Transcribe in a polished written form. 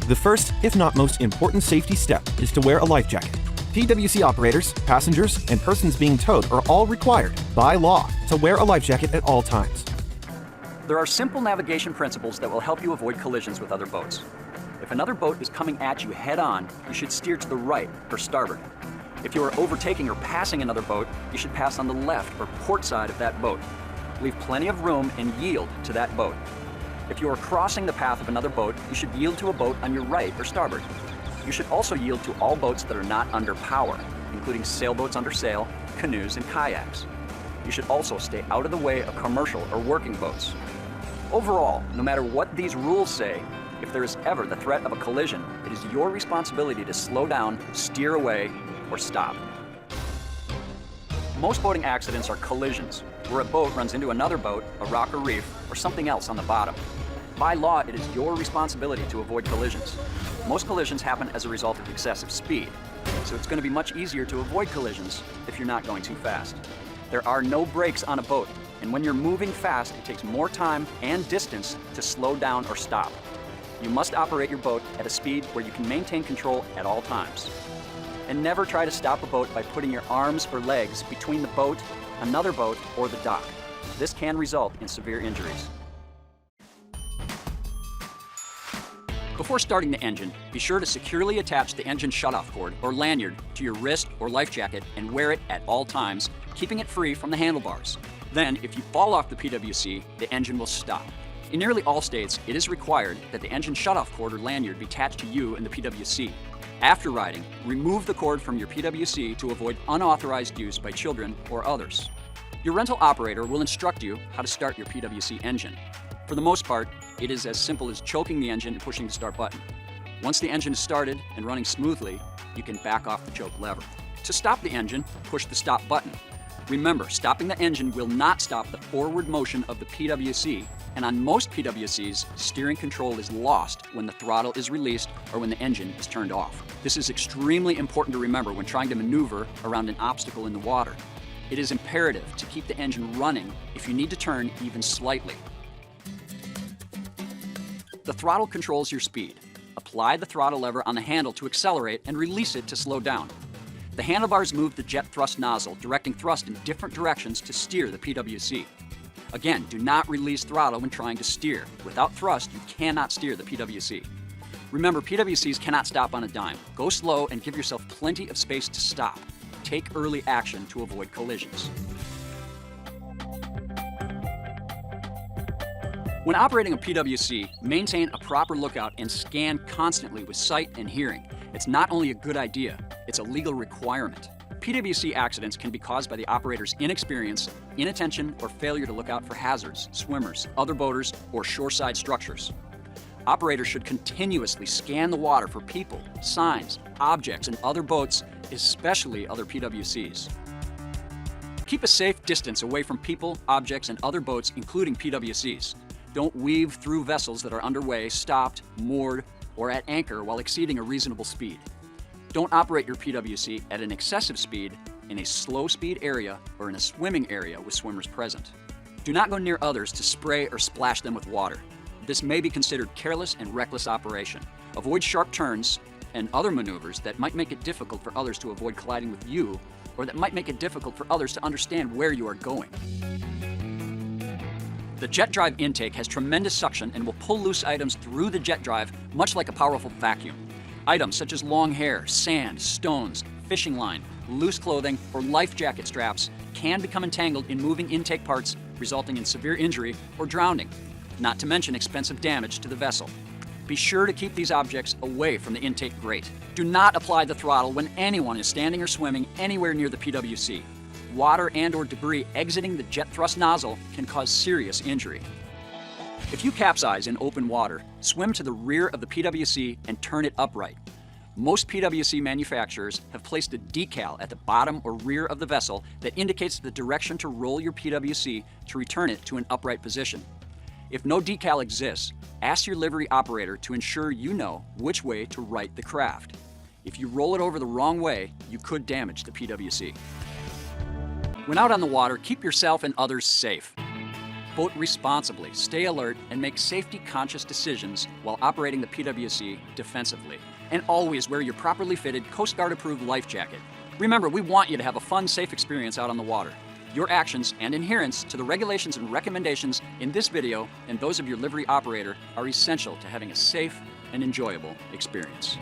The first, if not most important safety step is to wear a life jacket. PWC operators, passengers, and persons being towed are all required, by law, to wear a life jacket at all times. There are simple navigation principles that will help you avoid collisions with other boats. If another boat is coming at you head-on, you should steer to the right or starboard. If you are overtaking or passing another boat, you should pass on the left or port side of that boat. Leave plenty of room and yield to that boat. If you are crossing the path of another boat, you should yield to a boat on your right or starboard. You should also yield to all boats that are not under power, including sailboats under sail, canoes, and kayaks. You should also stay out of the way of commercial or working boats. Overall, no matter what these rules say, if there is ever the threat of a collision, it is your responsibility to slow down, steer away, or stop. Most boating accidents are collisions, where a boat runs into another boat, a rock or reef, or something else on the bottom. By law, it is your responsibility to avoid collisions. Most collisions happen as a result of excessive speed, so it's going to be much easier to avoid collisions if you're not going too fast. There are no brakes on a boat, and when you're moving fast, it takes more time and distance to slow down or stop. You must operate your boat at a speed where you can maintain control at all times. And never try to stop a boat by putting your arms or legs between the boat, another boat, or the dock. This can result in severe injuries. Before starting the engine, be sure to securely attach the engine shutoff cord or lanyard to your wrist or life jacket and wear it at all times, keeping it free from the handlebars. Then, if you fall off the PWC, the engine will stop. In nearly all states, it is required that the engine shutoff cord or lanyard be attached to you and the PWC. After riding, remove the cord from your PWC to avoid unauthorized use by children or others. Your rental operator will instruct you how to start your PWC engine. For the most part, it is as simple as choking the engine and pushing the start button. Once the engine is started and running smoothly, you can back off the choke lever. To stop the engine, push the stop button. Remember, stopping the engine will not stop the forward motion of the PWC, and on most PWCs, steering control is lost when the throttle is released or when the engine is turned off. This is extremely important to remember when trying to maneuver around an obstacle in the water. It is imperative to keep the engine running if you need to turn even slightly. The throttle controls your speed. Apply the throttle lever on the handle to accelerate and release it to slow down. The handlebars move the jet thrust nozzle, directing thrust in different directions to steer the PWC. Again, do not release throttle when trying to steer. Without thrust, you cannot steer the PWC. Remember, PWCs cannot stop on a dime. Go slow and give yourself plenty of space to stop. Take early action to avoid collisions. When operating a PWC, maintain a proper lookout and scan constantly with sight and hearing. It's not only a good idea, it's a legal requirement. PWC accidents can be caused by the operator's inexperience, inattention, or failure to look out for hazards, swimmers, other boaters, or shoreside structures. Operators should continuously scan the water for people, signs, objects, and other boats, especially other PWCs. Keep a safe distance away from people, objects, and other boats, including PWCs. Don't weave through vessels that are underway, stopped, moored, or at anchor while exceeding a reasonable speed. Don't operate your PWC at an excessive speed in a slow speed area or in a swimming area with swimmers present. Do not go near others to spray or splash them with water. This may be considered careless and reckless operation. Avoid sharp turns and other maneuvers that might make it difficult for others to avoid colliding with you, or that might make it difficult for others to understand where you are going. The jet drive intake has tremendous suction and will pull loose items through the jet drive, much like a powerful vacuum. Items such as long hair, sand, stones, fishing line, loose clothing, or life jacket straps can become entangled in moving intake parts, resulting in severe injury or drowning, not to mention expensive damage to the vessel. Be sure to keep these objects away from the intake grate. Do not apply the throttle when anyone is standing or swimming anywhere near the PWC. Water and/or debris exiting the jet thrust nozzle can cause serious injury. If you capsize in open water, swim to the rear of the PWC and turn it upright. Most PWC manufacturers have placed a decal at the bottom or rear of the vessel that indicates the direction to roll your PWC to return it to an upright position. If no decal exists, ask your livery operator to ensure you know which way to right the craft. If you roll it over the wrong way, you could damage the PWC. When out on the water, keep yourself and others safe. Boat responsibly, stay alert, and make safety-conscious decisions while operating the PWC defensively. And always wear your properly fitted Coast Guard-approved life jacket. Remember, we want you to have a fun, safe experience out on the water. Your actions and adherence to the regulations and recommendations in this video and those of your livery operator are essential to having a safe and enjoyable experience.